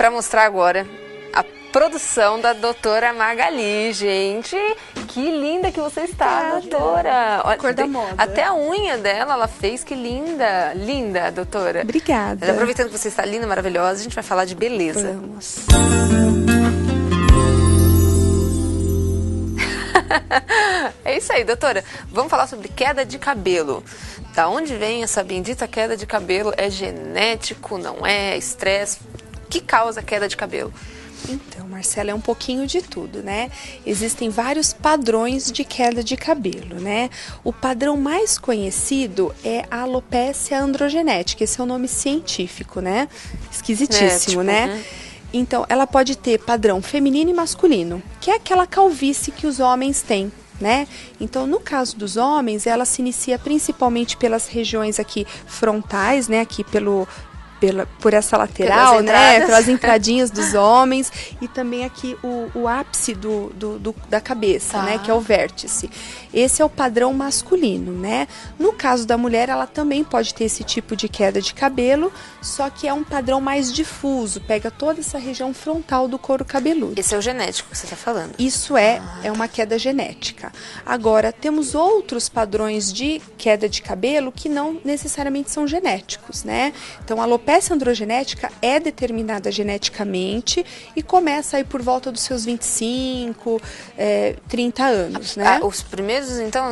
para mostrar agora a produção da doutora Magali, gente. Que linda que você está, doutora. Olha, cor da moda. Até a unha dela ela fez, que linda. Linda, doutora. Obrigada. Mas aproveitando que você está linda, maravilhosa, a gente vai falar de beleza. Vamos. É isso aí, doutora. Vamos falar sobre queda de cabelo. Da onde vem essa bendita queda de cabelo? É genético, não é? É estresse? O que causa queda de cabelo? Então, Marcela, é um pouquinho de tudo, né? Existem vários padrões de queda de cabelo, né? O padrão mais conhecido é a alopecia androgenética. Esse é o nome científico, né? Esquisitíssimo, né? Então, ela pode ter padrão feminino e masculino, que é aquela calvície que os homens têm, né? Então, no caso dos homens, ela se inicia principalmente pelas regiões aqui frontais, né? Aqui por essa lateral, né? Pelas entradinhas dos homens e também aqui o ápice da cabeça, né? Que é o vértice. Esse é o padrão masculino, né? No caso da mulher, ela também pode ter esse tipo de queda de cabelo, só que é um padrão mais difuso, pega toda essa região frontal do couro cabeludo. Esse é o genético que você está falando? Isso é uma queda genética. Agora, temos outros padrões de queda de cabelo que não necessariamente são genéticos, né? Então, a alopecia androgenética é determinada geneticamente e começa aí por volta dos seus 25, 30 anos, né? Os primeiros, então,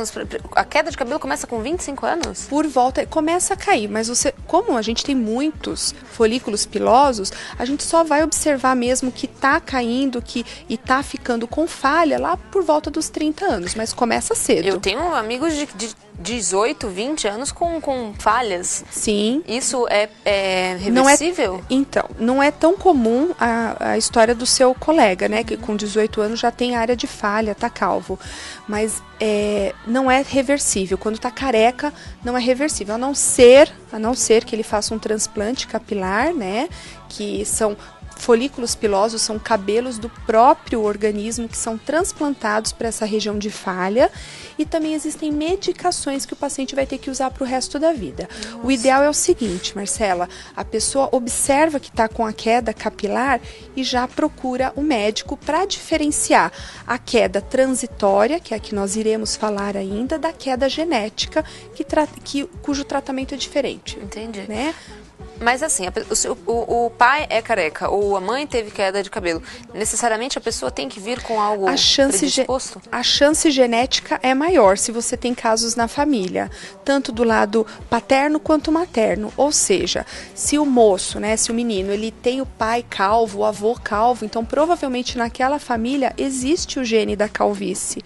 a queda de cabelo começa com 25 anos? Por volta, começa a cair, mas como a gente tem muitos folículos pilosos, a gente só vai observar mesmo que tá caindo e tá ficando com falha lá por volta dos 30 anos, mas começa cedo. Eu tenho amigos de 18, 20 anos com falhas. Sim. Isso é reversível? Não é tão comum a história do seu colega, né? Que com 18 anos já tem área de falha, tá calvo. Mas não é reversível. Quando tá careca, não é reversível. A não ser que ele faça um transplante capilar, né? Que são folículos pilosos, são cabelos do próprio organismo que são transplantados para essa região de falha, e também existem medicações que o paciente vai ter que usar para o resto da vida. Nossa. O ideal é o seguinte, Marcela, a pessoa observa que está com a queda capilar e já procura o médico para diferenciar a queda transitória, que é a que nós iremos falar ainda, da queda genética, cujo tratamento é diferente. Entendi. Né? Mas assim, o pai é careca ou a mãe teve queda de cabelo, necessariamente a pessoa tem que vir com algo predisposto? A chance genética é maior se você tem casos na família, tanto do lado paterno quanto materno. Ou seja, se o moço, né, se o menino, ele tem o pai calvo, o avô calvo, então provavelmente naquela família existe o gene da calvície.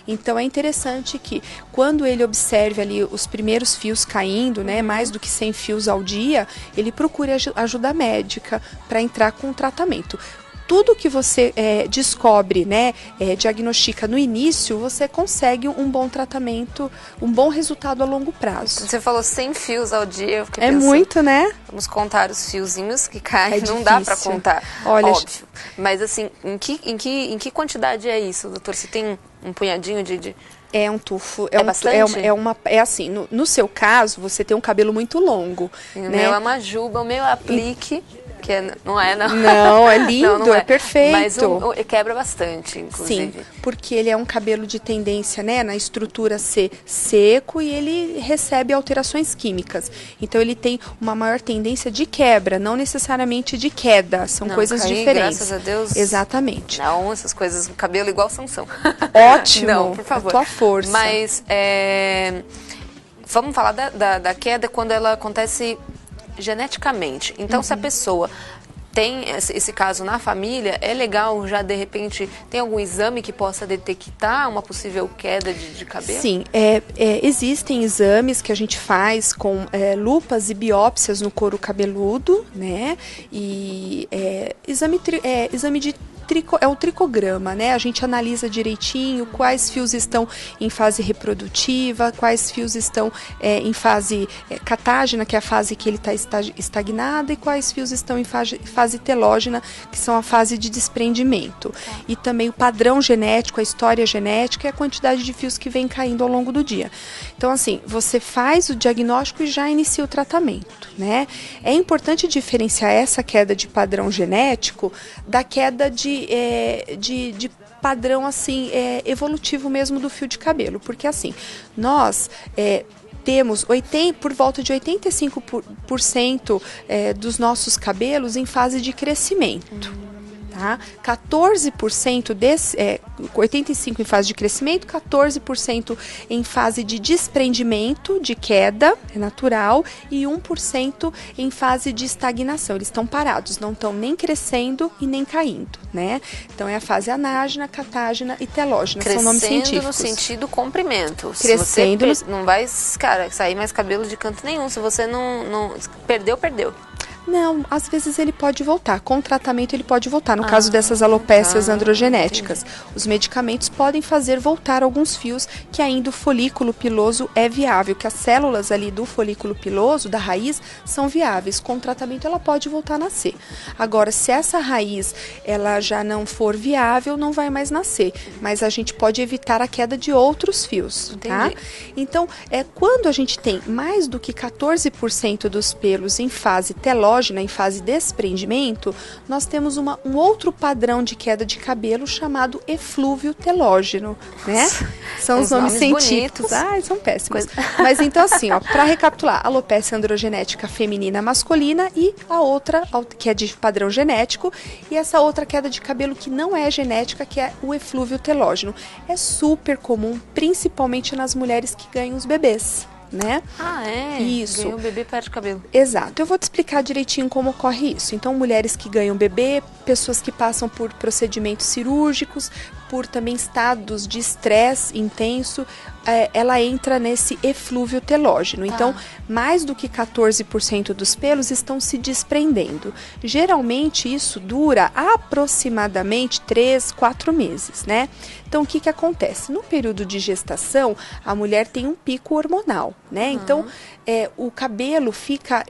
Então é interessante que quando ele observe ali os primeiros fios caindo, né, mais do que 100 fios ao dia, ele procure ajuda médica para entrar com o tratamento. Tudo que você descobre, né, diagnostica no início, você consegue um bom tratamento, um bom resultado a longo prazo. Você falou 100 fios ao dia, eu fiquei pensando, muito, né? Vamos contar os fiozinhos que caem, não dá para contar, olha, óbvio. Mas assim, em que quantidade é isso, doutor? Você tem um punhadinho de... É um tufo, bastante? É assim, no seu caso, você tem um cabelo muito longo. O né? meu é uma juba, o meu aplique, que não é. Não, é lindo, não é perfeito. Mas quebra bastante, inclusive. Sim, porque ele é um cabelo de tendência, né, na estrutura ser seco e ele recebe alterações químicas. Então ele tem uma maior tendência de quebra, não necessariamente de queda, são coisas diferentes. Graças a Deus. Exatamente. Não, essas coisas, cabelo igual Sansão. Ótimo, não, por favor. A tua força. Mas vamos falar da queda quando ela acontece geneticamente. Então, se a pessoa tem esse caso na família, é legal já, de repente, tem algum exame que possa detectar uma possível queda de cabelo? Sim, existem exames que a gente faz com lupas e biópsias no couro cabeludo, né? E exame de o tricograma, né? A gente analisa direitinho quais fios estão em fase reprodutiva, quais fios estão em fase catágena, que é a fase que ele está estagnado, e quais fios estão em fase telógena, que são a fase de desprendimento. E também o padrão genético, a história genética e a quantidade de fios que vem caindo ao longo do dia. Então, assim, você faz o diagnóstico e já inicia o tratamento, né? É importante diferenciar essa queda de padrão genético da queda de padrão, assim, evolutivo mesmo do fio de cabelo, porque, assim, nós temos por volta de 85% dos nossos cabelos em fase de crescimento. Tá? 14% 85% em fase de crescimento, 14% em fase de desprendimento, de queda, é natural, e 1% em fase de estagnação. Eles estão parados, não estão nem crescendo e nem caindo, né? Então é a fase anágena, catágena e telógena, são nomes científicos. Crescendo no sentido comprimento. Crescendo. Se você não vai, cara, sair mais cabelo de canto nenhum. Se você não perdeu. Não, às vezes ele pode voltar. Com o tratamento ele pode voltar. No caso dessas alopécias androgenéticas, os medicamentos podem fazer voltar alguns fios que ainda o folículo piloso é viável, que as células ali do folículo piloso, da raiz, são viáveis. Com o tratamento ela pode voltar a nascer. Agora, se essa raiz ela já não for viável, não vai mais nascer. Mas a gente pode evitar a queda de outros fios, tá? Então, quando a gente tem mais do que 14% dos pelos em fase telógena, em fase de desprendimento, nós temos um outro padrão de queda de cabelo chamado eflúvio telógeno, né? São os nomes científicos. São péssimos. Mas então, assim, para recapitular, alopecia androgenética feminina masculina e a outra, que é de padrão genético, e essa outra queda de cabelo que não é genética, que é o eflúvio telógeno. É super comum, principalmente nas mulheres que ganham os bebês, né? Isso. Ganhou o bebê, perde cabelo. Exato. Eu vou te explicar direitinho como ocorre isso. Então, mulheres que ganham bebê, pessoas que passam por procedimentos cirúrgicos, por também estados de estresse intenso, ela entra nesse eflúvio telógeno. Então, mais do que 14% dos pelos estão se desprendendo. Geralmente, isso dura aproximadamente 3, 4 meses, né? Então, o que acontece? No período de gestação, a mulher tem um pico hormonal, né? Então, o cabelo fica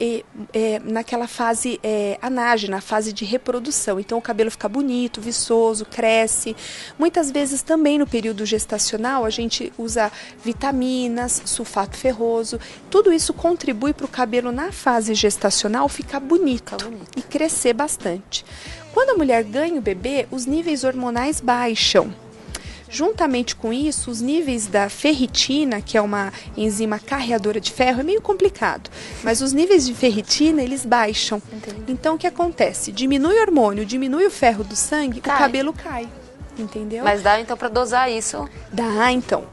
naquela fase anágena, a fase de reprodução. Então, o cabelo fica bonito, viçoso, cresce. Muitas vezes também no período gestacional a gente usa vitaminas, sulfato ferroso. Tudo isso contribui para o cabelo na fase gestacional ficar bonito e crescer bastante. Quando a mulher ganha o bebê, os níveis hormonais baixam. Juntamente com isso, os níveis da ferritina, que é uma enzima carreadora de ferro, é meio complicado, mas os níveis de ferritina, eles baixam. Entendi. Então, o que acontece? Diminui o hormônio, diminui o ferro do sangue, o cabelo cai. Entendeu? Mas dá então para dosar isso? Dá, então.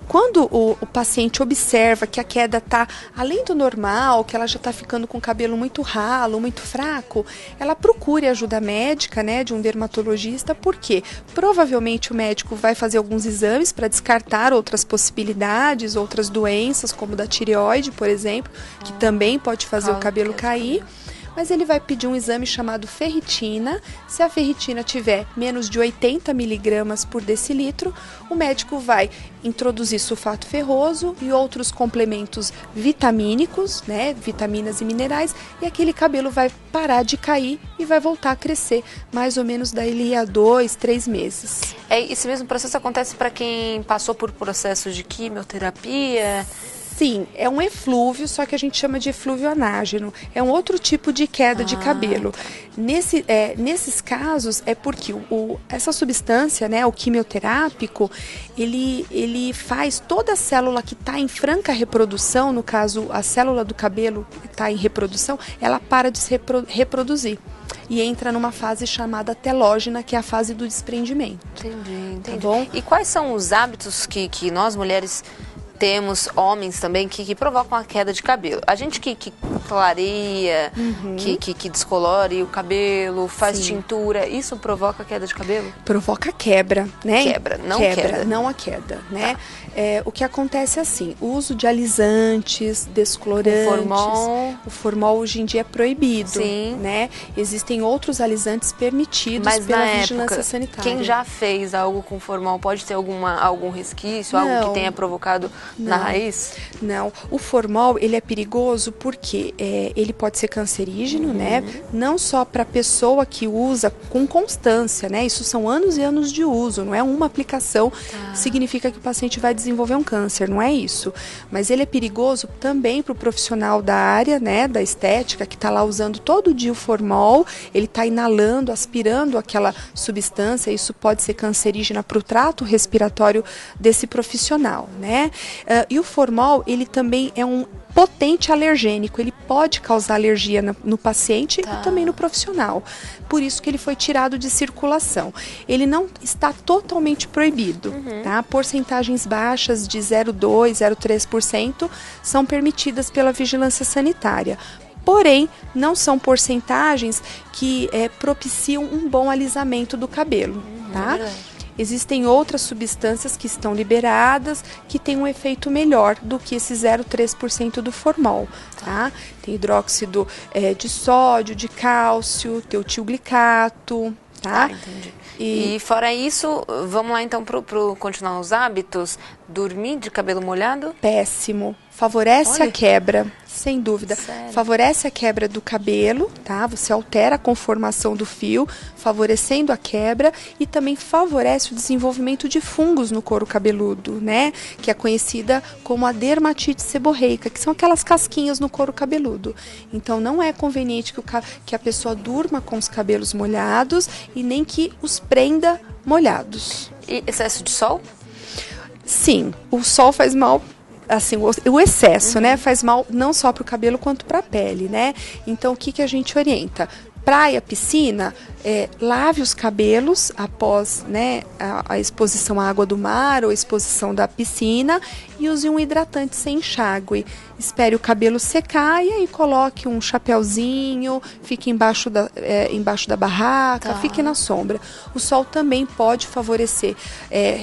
Quando o paciente observa que a queda está além do normal, que ela já está ficando com o cabelo muito ralo, muito fraco, ela procure ajuda médica, né, de um dermatologista, porque provavelmente o médico vai fazer alguns exames para descartar outras possibilidades, outras doenças, como da tireoide, por exemplo, que também pode fazer o cabelo cair. Mas ele vai pedir um exame chamado ferritina. Se a ferritina tiver menos de 80 miligramas por decilitro, o médico vai introduzir sulfato ferroso e outros complementos vitamínicos, né, vitaminas e minerais, e aquele cabelo vai parar de cair e vai voltar a crescer, mais ou menos daí a 2, 3 meses. Esse mesmo processo acontece para quem passou por processos de quimioterapia? Sim, é um eflúvio, só que a gente chama de eflúvio anágeno. É um outro tipo de queda de cabelo. Tá. Nesses casos, é porque essa substância, né, o quimioterápico, ele faz toda a célula que está em franca reprodução, no caso, a célula do cabelo que está em reprodução, ela para de se reproduzir. E entra numa fase chamada telógena, que é a fase do desprendimento. Entendi. Tá bom? E quais são os hábitos que nós mulheres temos homens também que provocam a queda de cabelo. A gente que clareia, que descolore o cabelo, faz tintura, isso provoca a queda de cabelo? Provoca quebra, né? Quebra, não queda. Não a queda, né? Tá. O que acontece é assim, o uso de alisantes, descolorantes, o formol hoje em dia é proibido, sim, né? Existem outros alisantes permitidos pela vigilância sanitária. Quem já fez algo com formol pode ter algum resquício, algo que tenha provocado na raiz? Não, o formol ele é perigoso porque ele pode ser cancerígeno, né? Não só para a pessoa que usa com constância, né? Isso são anos e anos de uso, não é uma aplicação significa que o paciente vai desenvolver um câncer, não é isso. Mas ele é perigoso também para o profissional da área, né? Da estética, que está lá usando todo dia o formol, ele está inalando, aspirando aquela substância, isso pode ser cancerígena para o trato respiratório desse profissional, né? E o formol, ele também é um potente alergênico, ele pode causar alergia no paciente e também no profissional. Por isso que ele foi tirado de circulação. Ele não está totalmente proibido, tá? Porcentagens baixas de 0,2%, 0,3% são permitidas pela vigilância sanitária. Porém, não são porcentagens que propiciam um bom alisamento do cabelo, tá? Existem outras substâncias que estão liberadas que têm um efeito melhor do que esse 0,3% do formol, tá? Tem hidróxido de sódio, de cálcio, teutilglicato, tá? Entendi. E fora isso, vamos lá então para continuar os hábitos. Dormir de cabelo molhado? Péssimo. Favorece a quebra, sem dúvida. Sério? Favorece a quebra do cabelo, tá? Você altera a conformação do fio, favorecendo a quebra e também favorece o desenvolvimento de fungos no couro cabeludo, né? Que é conhecida como a dermatite seborreica, que são aquelas casquinhas no couro cabeludo. Então não é conveniente que a pessoa durma com os cabelos molhados e nem que os prenda molhados. E excesso de sol? Sim, o sol faz mal. Assim, o excesso, né, faz mal não só para o cabelo quanto para a pele, né? Então, o que a gente orienta? Praia, piscina, lave os cabelos após, né, a exposição à água do mar ou a exposição da piscina e use um hidratante sem enxágue. Espere o cabelo secar e aí coloque um chapéuzinho, fique embaixo da barraca, fique na sombra. O sol também pode favorecer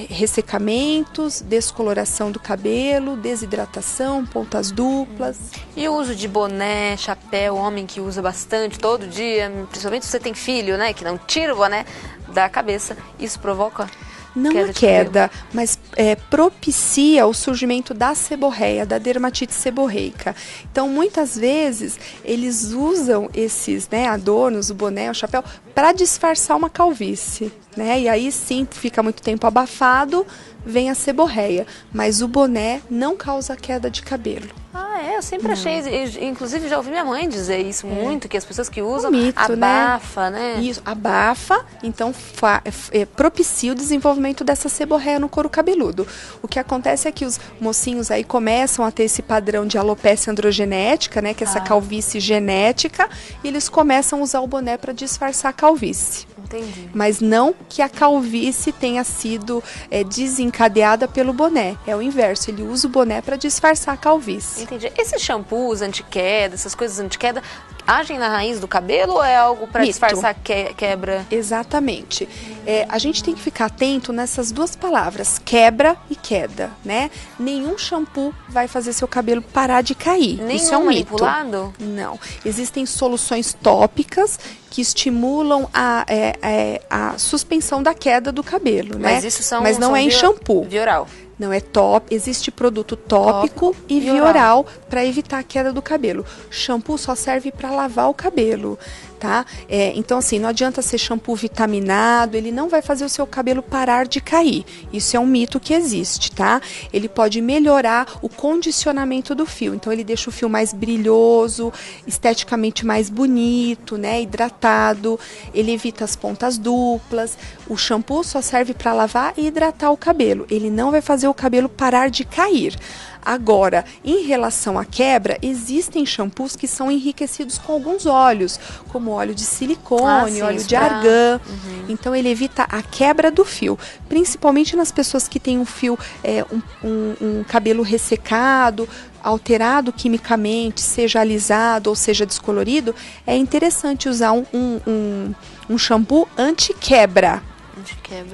ressecamentos, descoloração do cabelo, desidratação, pontas duplas. E o uso de boné, chapéu, homem que usa bastante todo dia, principalmente se você tem filho, né, que não tira o boné da cabeça, isso provoca não a queda, mas propicia o surgimento da seborreia, da dermatite seborreica. Então, muitas vezes, eles usam esses, né, adornos, o boné, o chapéu, para disfarçar uma calvície, né? E aí sim, fica muito tempo abafado, vem a seborreia. Mas o boné não causa queda de cabelo. Eu sempre achei, inclusive já ouvi minha mãe dizer isso muito, que as pessoas que usam mito, abafa, né? Isso, abafa, então propicia o desenvolvimento dessa seborreia no couro cabeludo. O que acontece é que os mocinhos aí começam a ter esse padrão de alopecia androgenética, né, que é essa calvície genética, e eles começam a usar o boné para disfarçar a calvície. Entendi. Mas não que a calvície tenha sido desencadeada pelo boné. É o inverso, ele usa o boné para disfarçar a calvície. Entendi. Esses shampoos anti-queda, essas coisas anti-queda, agem na raiz do cabelo ou é algo para disfarçar quebra? Exatamente. A gente tem que ficar atento nessas duas palavras, quebra e queda, né? Nenhum shampoo vai fazer seu cabelo parar de cair. Isso é um manipulado? Mito. Não. Existem soluções tópicas que estimulam a suspensão da queda do cabelo, né? Mas não é em shampoo. Via oral. Não é existe produto tópico e via oral para evitar a queda do cabelo. Shampoo só serve para lavar o cabelo, tá? Então, assim, não adianta ser shampoo vitaminado, ele não vai fazer o seu cabelo parar de cair. Isso é um mito que existe, tá? Ele pode melhorar o condicionamento do fio. Então, ele deixa o fio mais brilhoso, esteticamente mais bonito, né? Hidratado. Ele evita as pontas duplas. O shampoo só serve para lavar e hidratar o cabelo. Ele não vai fazer o cabelo parar de cair. Agora, em relação à quebra, existem shampoos que são enriquecidos com alguns óleos, como óleo de silicone, óleo de argã. Então, ele evita a quebra do fio, principalmente nas pessoas que têm um fio, um cabelo ressecado, alterado quimicamente, seja alisado ou seja descolorido. É interessante usar um shampoo anti-quebra.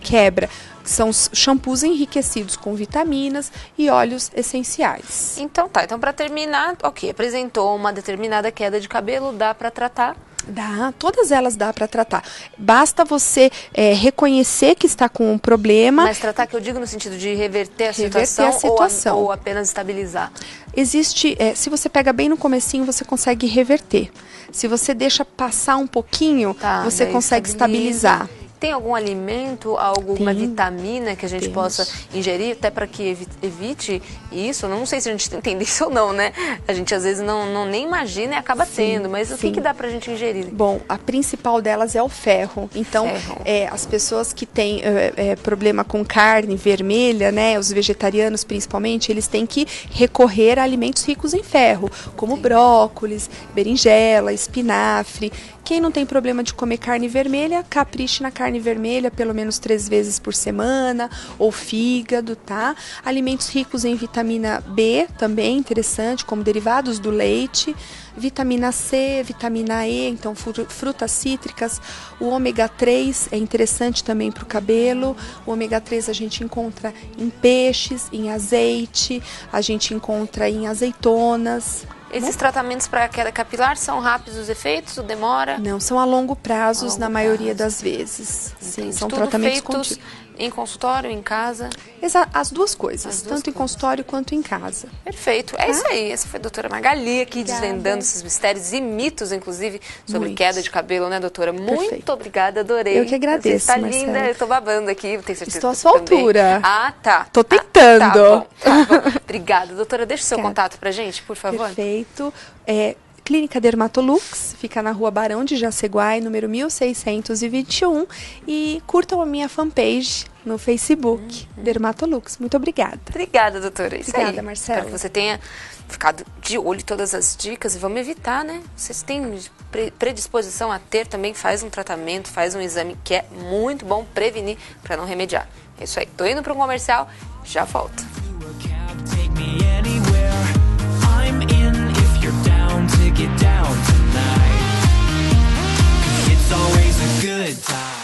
Quebra. São shampoos enriquecidos com vitaminas e óleos essenciais. Então tá, então para terminar, ok, apresentou uma determinada queda de cabelo, dá para tratar? Dá, todas elas dá para tratar. Basta você reconhecer que está com um problema. Mas tratar que eu digo no sentido de reverter a situação, ou apenas estabilizar? Existe, se você pega bem no comecinho, você consegue reverter. Se você deixa passar um pouquinho, você consegue estabilizar. Tem algum alimento, alguma vitamina que a gente possa ingerir, até para que evite isso? Não sei se a gente entende isso ou não, né? A gente às vezes não nem imagina e acaba tendo, mas o que dá para a gente ingerir? Bom, a principal delas é o ferro. Então, as pessoas que têm problema com carne vermelha, né, os vegetarianos principalmente, eles têm que recorrer a alimentos ricos em ferro, como brócolis, berinjela, espinafre. Quem não tem problema de comer carne vermelha, capriche na carne vermelha pelo menos 3 vezes por semana, ou fígado, tá? Alimentos ricos em vitamina B, também interessante, como derivados do leite, vitamina C, vitamina E, então frutas cítricas, o ômega 3 é interessante também para o cabelo. O ômega 3 a gente encontra em peixes, em azeite, a gente encontra em azeitonas. Esses tratamentos para a queda capilar são rápidos os efeitos ou demora? Não, são a longo prazo na maioria das vezes. Sim, são tratamentos feitos em consultório, em casa? As duas coisas, tanto em consultório quanto em casa. Perfeito, é isso aí. Essa foi a doutora Magali aqui desvendando esses mistérios e mitos, inclusive, sobre queda de cabelo, né, doutora? Muito obrigada, adorei. Eu que agradeço, Você está linda, eu estou babando aqui, tenho certeza. Estou à sua altura. Ah, tá. Estou tentando. Tá bom. Obrigada, doutora. Deixa o seu contato pra gente, por favor. Perfeito. Clínica Dermatolux, fica na Rua Barão de Jaceguai, número 1621, e curtam a minha fanpage no Facebook, Dermatolux. Muito obrigada. Obrigada, doutora. Obrigada, Marcela. Espero que você tenha ficado de olho em todas as dicas e vamos evitar, né? Vocês têm predisposição a ter, também faz um tratamento, faz um exame que é muito bom prevenir para não remediar. É isso aí. Tô indo para um comercial, já volto. Get down tonight. It's always a good time.